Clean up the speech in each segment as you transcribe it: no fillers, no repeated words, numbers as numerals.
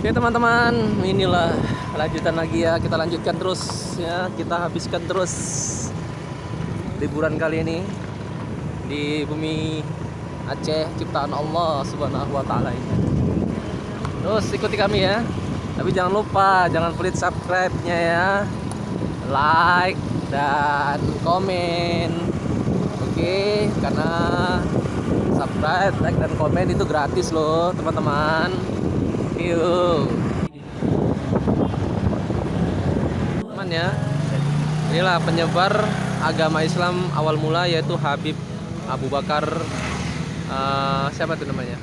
Oke teman-teman, inilah lanjutan lagi ya. Kita lanjutkan terus ya. Kita habiskan terus liburan kali ini di bumi Aceh ciptaan Allah Subhanahu wa taala ini. Terus ikuti kami ya. Tapi jangan lupa, jangan pelit subscribe-nya ya. Like dan komen. Oke, karena subscribe, like dan komen itu gratis loh, teman-teman. Yuk. Teman ya. Inilah penyebar agama Islam awal mula, yaitu Habib Abu Bakar siapa tuh namanya?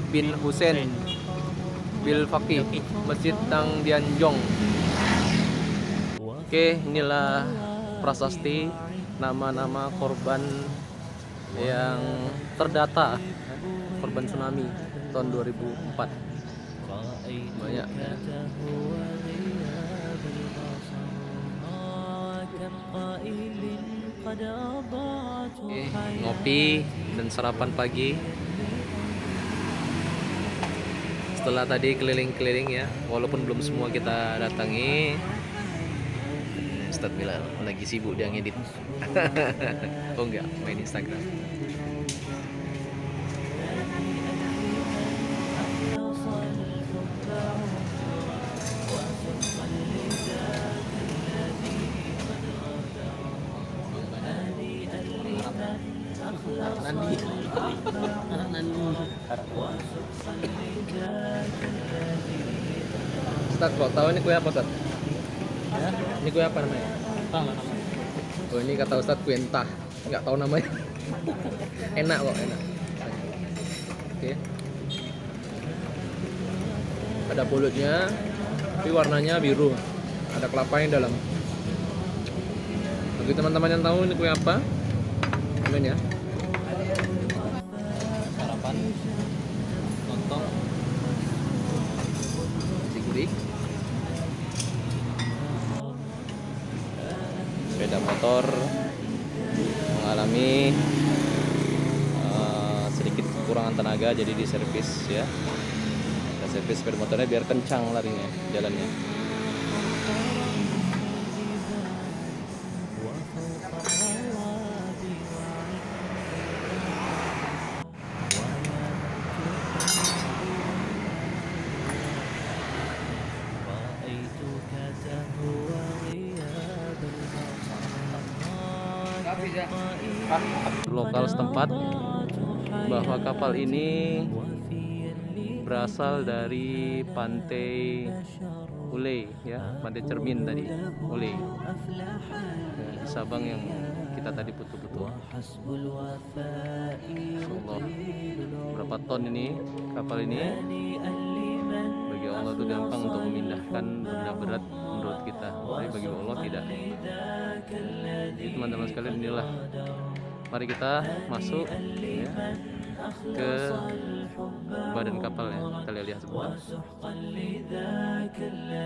Bin Hussein Bil Faqih, Masjid Tang Dianjong. Oke, inilah prasasti nama-nama korban yang terdata, korban tsunami tahun 2004. Banyak ya. Oke, ngopi dan sarapan pagi setelah tadi keliling-keliling ya, walaupun belum semua kita datangi. Ustadz Bilal lagi sibuk dia ngedit. Oh enggak, main Instagram. Ustadz, kok tahu ini kue apa, Ustadz? Ya? Ini kue apa namanya? Oh, ini kata Ustadz kue entah, nggak tahu namanya. Enak kok, enak. Oke. Ada pulutnya, tapi warnanya biru. Ada kelapa yang dalam. Bagi teman-teman yang tahu ini kue apa, komen ya. Sarapan, lontong, gurih. Sepeda motor mengalami sedikit kekurangan tenaga, jadi diservis ya. Kita servis sepeda motornya biar kencang larinya, jalannya. Lokal setempat bahwa kapal ini berasal dari pantai Ulay ya, pantai Cermin tadi, Ulay ya, Sabang yang kita tadi putu-putu. Allah, berapa ton ini kapal ini? Bagi Allah itu gampang untuk memindahkan benda berat menurut kita, tapi bagi Allah tidak. Jadi teman-teman sekalian, inilah, mari kita masuk ya, ke badan kapal ya. Kita lihat sebentar.